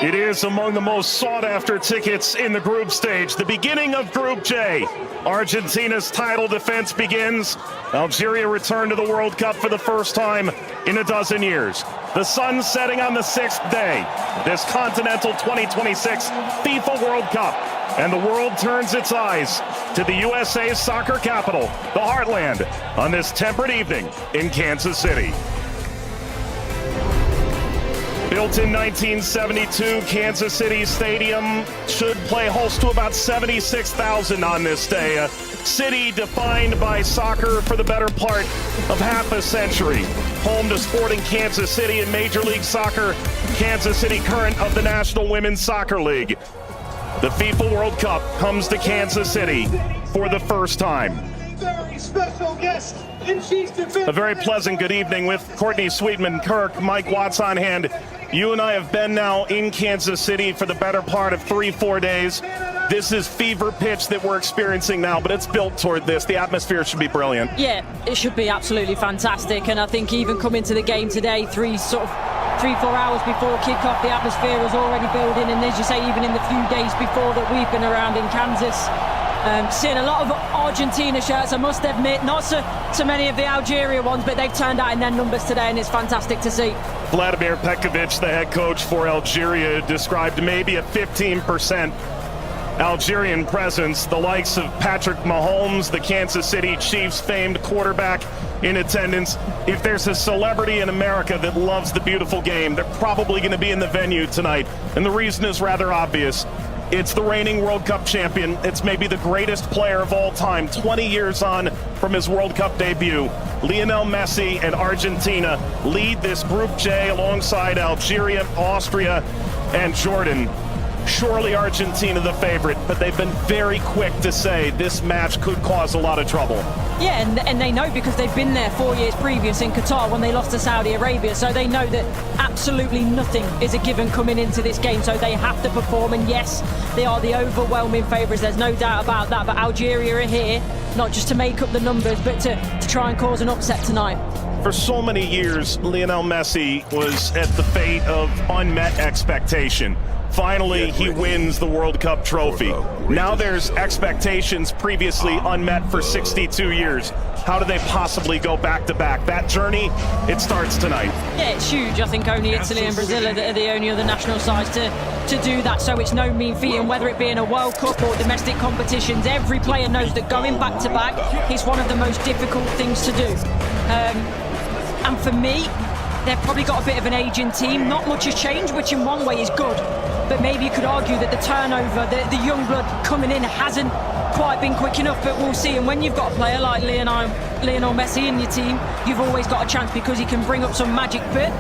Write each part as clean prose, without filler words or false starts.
It is among the most sought-after tickets in the group stage. The beginning of Group J. Argentina's title defense begins. Algeria returned to the World Cup for the first time in a dozen years. The sun setting on the sixth day. This Continental 2026 FIFA World Cup. And the world turns its eyes to the USA's soccer capital, the Heartland, on this temperate evening in Kansas City. Built in 1972, Kansas City Stadium should play host to about 76,000 on this day. A city defined by soccer for the better part of half a century. Home to Sporting Kansas City in Major League Soccer, Kansas City current of the National Women's Soccer League. The FIFA World Cup comes to Kansas City for the first time. Very special guest. A very pleasant good evening with Courtney Sweetman-Kirk, Mike Watts on hand. You and I have been now in Kansas City for the better part of 3-4 days. This is fever pitch that we're experiencing now, but it's built toward this. The atmosphere should be brilliant. Yeah, it should be absolutely fantastic. And I think even coming to the game today, 3-4 hours before kickoff, the atmosphere was already building. And as you say, even in the few days before that we've been around in Kansas, seeing a lot of Argentina shirts, I must admit, not so many of the Algeria ones, but they've turned out in their numbers today, and it's fantastic to see. Vladimir Petkovic, the head coach for Algeria, described maybe a 15% Algerian presence. The likes of Patrick Mahomes, the Kansas City Chiefs famed quarterback, in attendance. If there's a celebrity in America that loves the beautiful game, they're probably going to be in the venue tonight. And the reason is rather obvious. It's the reigning World Cup champion. It's maybe the greatest player of all time, 20 years on from his World Cup debut. Lionel Messi and Argentina lead this Group J alongside Algeria, Austria, and Jordan. Surely Argentina the favorite, but they've been very quick to say this match could cause a lot of trouble. Yeah, and they know because they've been there 4 years previous in Qatar when they lost to Saudi Arabia, so they know that absolutely nothing is a given coming into this game, so they have to perform. And yes, they are the overwhelming favourites, there's no doubt about that, but Algeria are here not just to make up the numbers, but to try and cause an upset tonight. For so many years, Lionel Messi was at the fate of unmet expectation. Finally, he wins the World Cup trophy. Now there's expectations previously unmet for 62 years. How do they possibly go back-to-back? That journey, it starts tonight. Yeah, it's huge. I think only Italy and Brazil are the only other national sides to do that, so it's no mean feat. And whether it be in a World Cup or domestic competitions, every player knows that going back-to-back is one of the most difficult things to do. And for me, they've probably got a bit of an aging team. Not much has changed, which in one way is good. But maybe you could argue that the turnover, the young blood coming in hasn't quite been quick enough, but we'll see. And when you've got a player like Lionel Messi in your team, you've always got a chance because he can bring up some magic. But,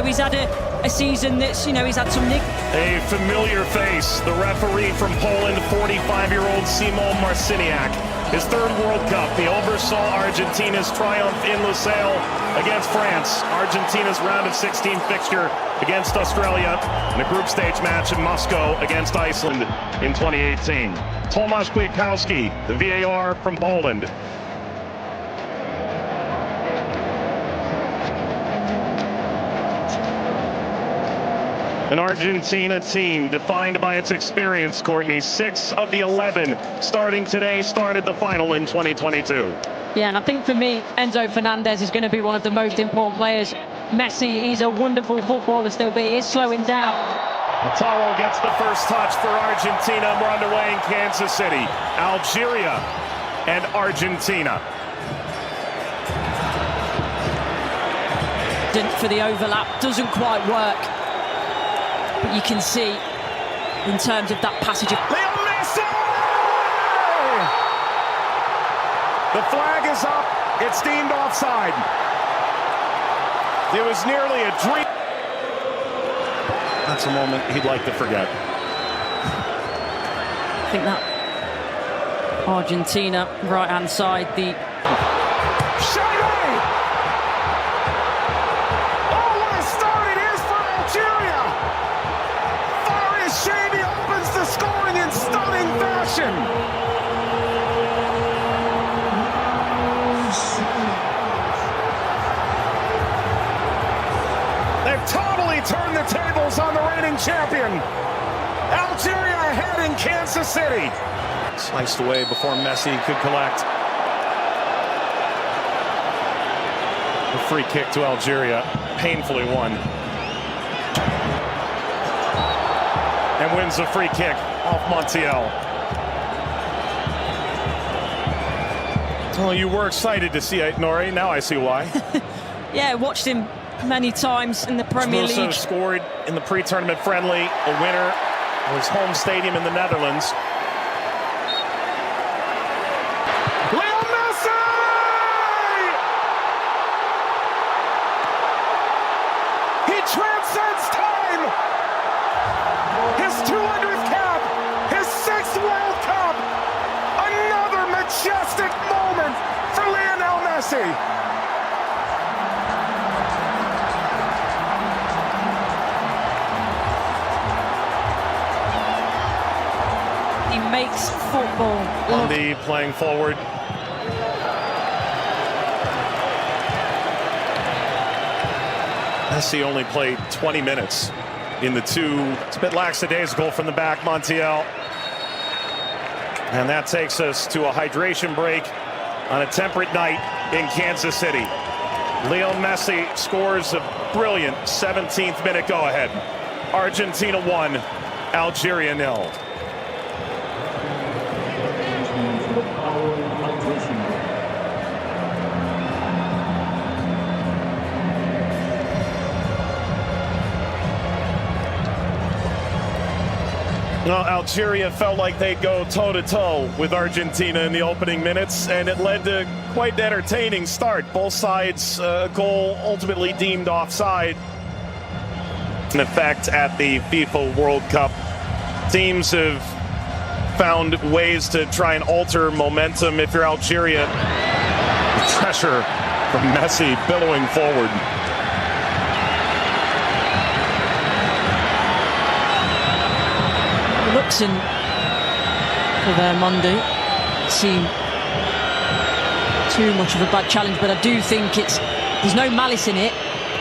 he's had a season that's, he's had some nick. A familiar face, the referee from Poland, 45-year-old Simon Marciniak. His third World Cup, he oversaw Argentina's triumph in Lusail against France. Argentina's round of 16 fixture against Australia, and a group stage match in Moscow against Iceland in 2018. Tomasz Kwiatkowski, the VAR from Poland. An Argentina team defined by its experience, Courtney. 6 of the 11 starting today started the final in 2022. Yeah, and I think for me, Enzo Fernandez is going to be one of the most important players. Messi, he's a wonderful footballer still, but he is slowing down. Lautaro gets the first touch for Argentina. We're underway in Kansas City. Algeria and Argentina. For the overlap, doesn't quite work. But you can see, in terms of that passage of... Lionel Messi! The flag is up. It's deemed offside. It was nearly a dream. That's a moment he'd like to forget. I think that Argentina, right-hand side, the... Shady opens the scoring in stunning fashion. They've totally turned the tables on the reigning champion. Algeria ahead in Kansas City. Sliced away before Messi could collect. A free kick to Algeria, painfully won. And wins the free kick off Montiel. Well, you were excited to see it, Nori. Now I see why. Yeah, watched him many times in the Premier Also League. scored in the pre-tournament friendly, a winner of his home stadium in the Netherlands. Leo Messi! He transcends time! His 200th cap! His 6th World Cup! Another majestic moment for Lionel Messi! He makes football look. Andy playing forward. Messi only played 20 minutes in the two. It's a bit lackadaisical from the back, Montiel. And that takes us to a hydration break on a temperate night in Kansas City. Leo Messi scores a brilliant 17th minute go-ahead. Argentina 1, Algeria 0. Well, Algeria felt like they'd go toe-to-toe with Argentina in the opening minutes, and it led to quite an entertaining start. Both sides, a goal ultimately deemed offside. In effect, at the FIFA World Cup, teams have found ways to try and alter momentum. If you're Algeria, pressure from Messi billowing forward. Looks in for their Monday. Seem too much of a bad challenge, but I do think there's no malice in it.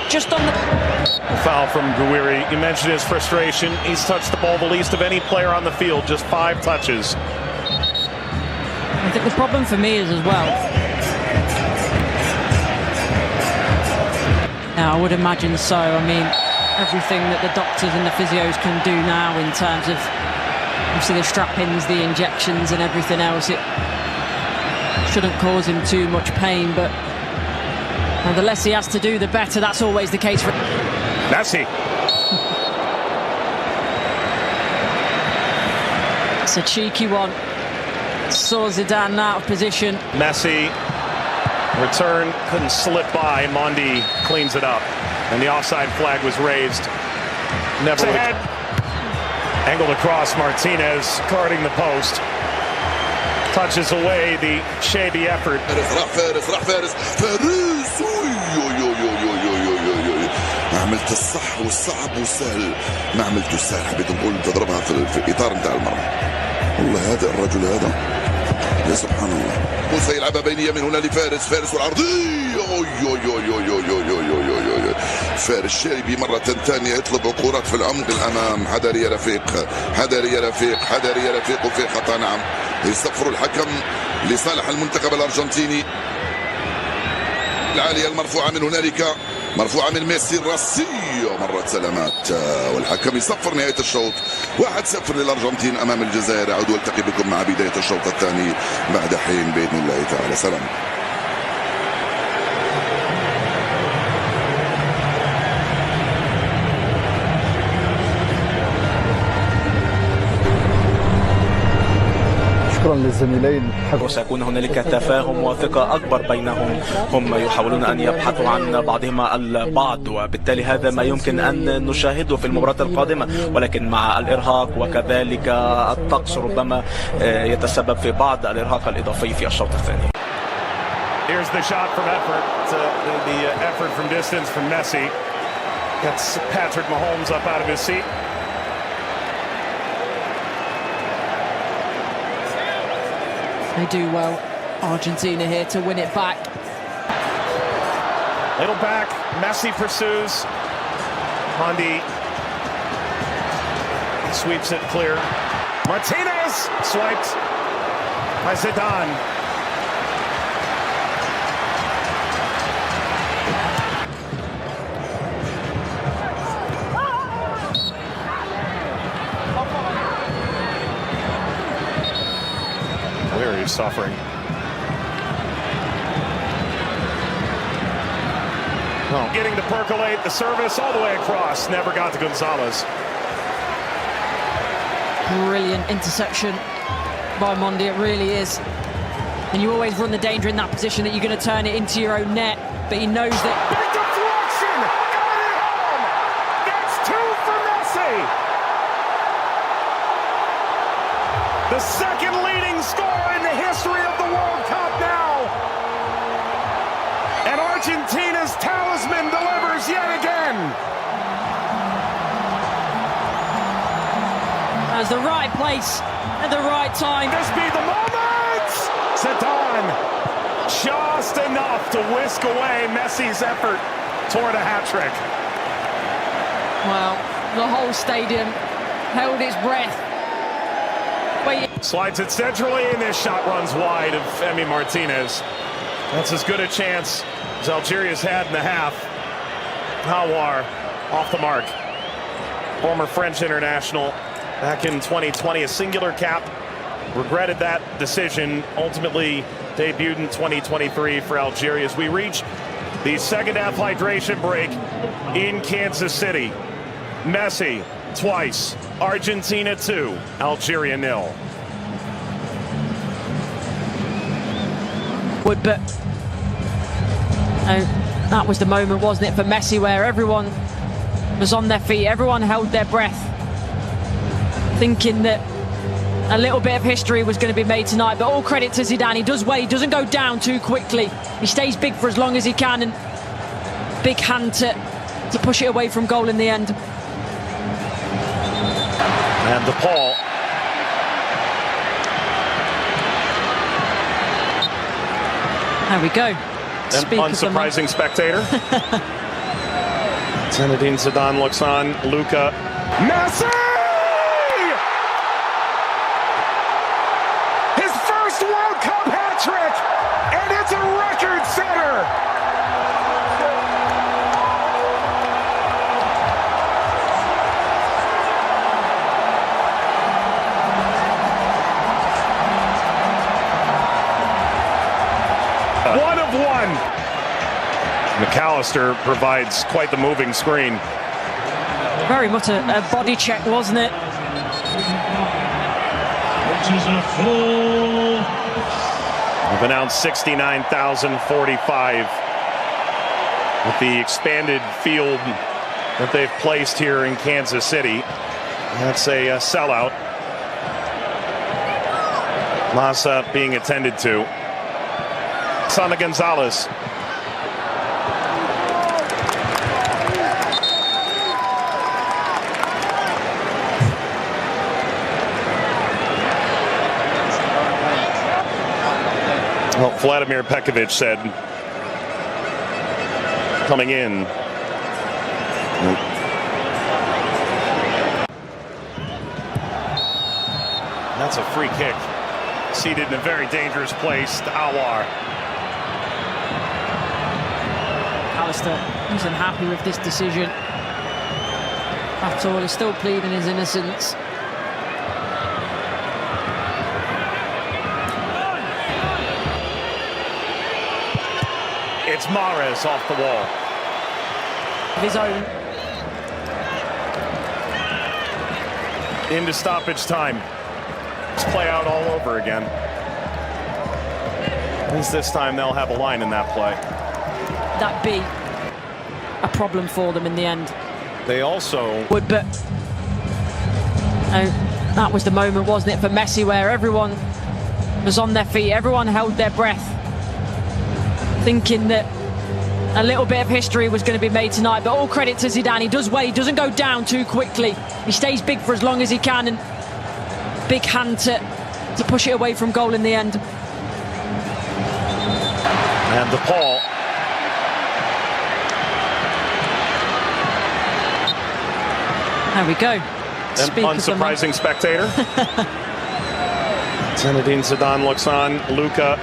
Just on the Foul from Gouiri. You mentioned his frustration. He's touched the ball the least of any player on the field, just 5 touches. I think the problem for me is as well. Now, I would imagine so. I mean, everything that the doctors and the physios can do now in terms of obviously the strap-ins, the injections and everything else, it shouldn't cause him too much pain, but the less he has to do, the better. That's always the case for Messi. It's a cheeky one. Saw Zidane out of position. Messi, return, couldn't slip by. Mondi cleans it up. And the offside flag was raised. Never ahead. Angled across, Martinez guarding the post. Touches away the shady effort. فارس ما عملت الصح والصعب والسهل، ما عملت السهل، حبيت نقول تضربها في الاطار نتاع المرمى. والله هذا الرجل هذا يا سبحان الله. موسى يلعبها بينيه من هنا لفارس والعرضيه. فارس الشاربي مرة ثانية يطلب كرات في العمق الأمام. حذري يا رفيق، حذري يا رفيق، حذري يا رفيق، وفي خطأ. نعم، يصفر الحكم لصالح المنتخب الأرجنتيني. العالية المرفوعة من هنالك، مرفوعة من ميسي الراسية، مرت سلامات، والحكم يصفر نهاية الشوط. 1-0 للأرجنتين أمام الجزائر. أعود والتقي بكم مع بداية الشوط الثاني بعد حين بإذن الله تعالى. سلام. للزميلين. وسيكون هنالك تفاهم وثقة أكبر بينهم. هم يحاولون أن يبحثوا عن بعضهما البعض، وبالتالي هذا ما يمكن أن نشاهده في المباراة القادمة، ولكن مع الإرهاق وكذلك الطقس ربما يتسبب في بعض الإرهاق الإضافي في الشوط الثاني. Here's the shot from effort. The effort from distance from Messi. Gets Patrick Mahomes up out of his seat. They do well, Argentina here, to win it back. Little back, Messi pursues. Mondi Sweeps it clear. Martinez swiped by Zidane. Where he's suffering. Oh. Getting to percolate the service all the way across. Never got to Gonzalez. Brilliant interception by Mondi, it really is. And you always run the danger in that position that you're going to turn it into your own net. But he knows that. Big deflection! Got it home! That's 2 for Messi! The second leading scorer in the history of the World Cup now. And Argentina's talisman delivers yet again. As the right place at the right time. This be the moment! Zidane just enough to whisk away Messi's effort toward a hat-trick. Well, the whole stadium held its breath. Slides it centrally, and this shot runs wide of Emi Martinez. That's as good a chance as Algeria's had in the half. Hawar off the mark. Former French international back in 2020, a singular cap. Regretted that decision. Ultimately debuted in 2023 for Algeria as we reach the second half hydration break in Kansas City. Messi twice. Argentina 2, Algeria 0. But that was the moment, wasn't it, for Messi, where everyone was on their feet, everyone held their breath, thinking that a little bit of history was going to be made tonight. But all credit to Zidane. He does well. He doesn't go down too quickly. He stays big for as long as he can, and big hand to push it away from goal in the end. And DePaul. There we go. An unsurprising spectator. Zinedine Zidane looks on. Luka. Messi! His first World Cup hat-trick! And it's a record setter! One of one. McAllister provides quite the moving screen. Very much a body check, wasn't it? We've announced 69,045 with the expanded field that they've placed here in Kansas City. That's a sellout. Massa being attended to. Sana Gonzalez. Well, Vladimir Pekovic said, coming in. That's a free kick. Seated in a very dangerous place to Hawar. Alistair isn't happy with this decision at all. He's still pleading his innocence. It's Mahrez off the wall. Of his own. Into stoppage time. Let's play out all over again. At least this time they'll have a line in that play. That be a problem for them in the end. They also But that was the moment, wasn't it, for Messi, where everyone was on their feet, everyone held their breath, thinking that a little bit of history was going to be made tonight. But all credit to Zidane. He does well. He doesn't go down too quickly. He stays big for as long as he can, and big hand to push it away from goal in the end. and DePaul. There we go. an unsurprising spectator. Zinedine Zidane looks on. Luka